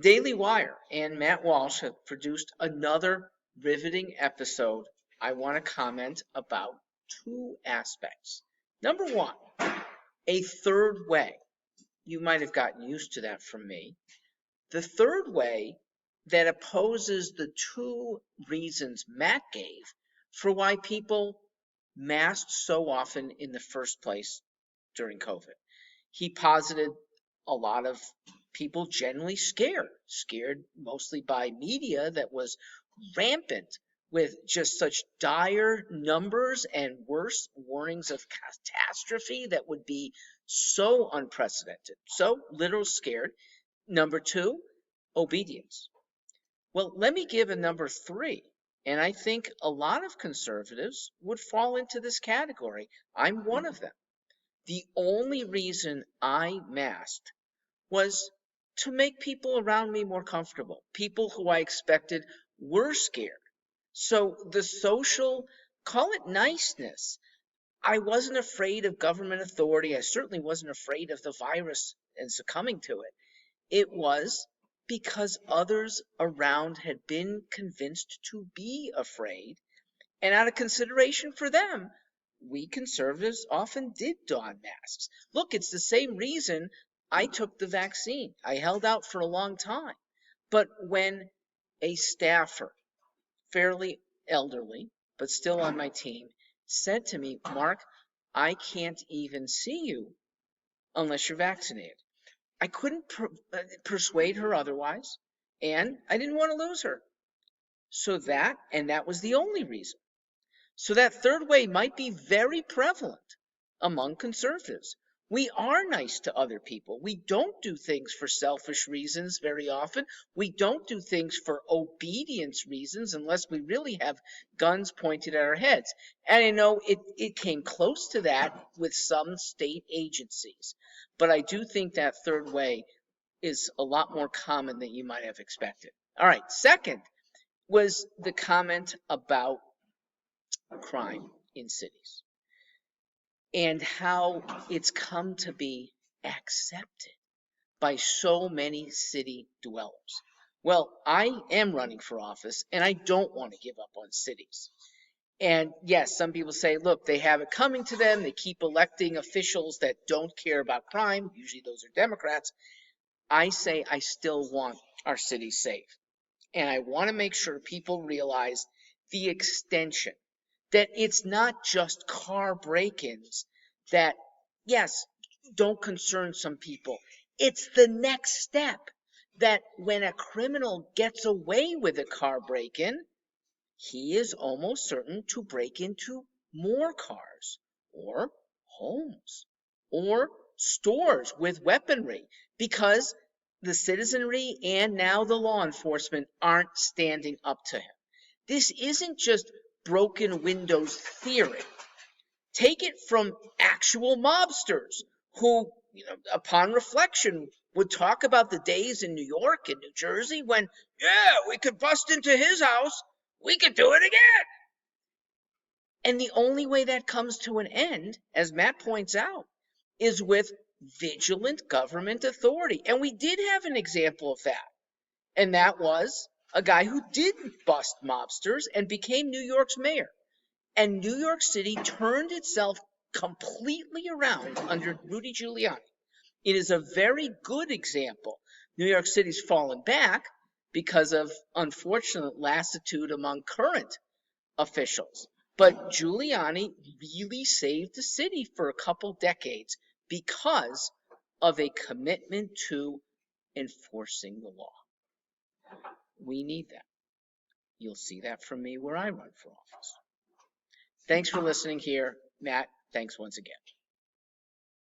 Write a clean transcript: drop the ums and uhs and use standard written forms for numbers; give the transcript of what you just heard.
Daily Wire and Matt Walsh have produced another riveting episode. I want to comment about two aspects. Number one, a third way. You might have gotten used to that from me. The third way that opposes the two reasons Matt gave for why people masked so often in the first place during COVID. He posited a lot of people generally scared mostly by media that was rampant with just such dire numbers and worse warnings of catastrophe that would be so unprecedented. So, little scared. Number two, obedience. Well, let me give a number three. And I think a lot of conservatives would fall into this category. I'm one of them. The only reason I masked was to make people around me more comfortable, people who I expected were scared. So the social, call it niceness. I wasn't afraid of government authority. I certainly wasn't afraid of the virus and succumbing to it. It was because others around had been convinced to be afraid. And out of consideration for them, we conservatives often did don masks. Look, it's the same reason I took the vaccine. I held out for a long time. But when a staffer, fairly elderly, but still on my team, said to me, Mark, I can't even see you unless you're vaccinated. I couldn't persuade her otherwise, and I didn't want to lose her. So that was the only reason. So that third way might be very prevalent among conservatives. We are nice to other people. We don't do things for selfish reasons very often. We don't do things for obedience reasons unless we really have guns pointed at our heads. And I know it came close to that with some state agencies. But I do think that third way is a lot more common than you might have expected. All right, second was the comment about crime in cities and how it's come to be accepted by so many city dwellers. Well, I am running for office and I don't want to give up on cities. And yes, some people say, look, they have it coming to them. They keep electing officials that don't care about crime. Usually those are Democrats. I say I still want our cities safe. And I want to make sure people realize the extension, that it's not just car break-ins that, yes, don't concern some people. It's the next step that when a criminal gets away with a car break-in, he is almost certain to break into more cars or homes or stores with weaponry because the citizenry and now the law enforcement aren't standing up to him. This isn't just broken windows theory. Take it from actual mobsters who, upon reflection, would talk about the days in New York and New Jersey when, yeah, we could bust into his house. We could do it again. And the only way that comes to an end, as Matt points out, is with vigilant government authority. And we did have an example of that. And that was a guy who did bust mobsters and became New York's mayor. And New York City turned itself completely around under Rudy Giuliani. It is a very good example. New York City's fallen back because of unfortunate lassitude among current officials. But Giuliani really saved the city for a couple decades because of a commitment to enforcing the law. We need that. You'll see that from me where I run for office. Thanks for listening here. Matt, thanks once again.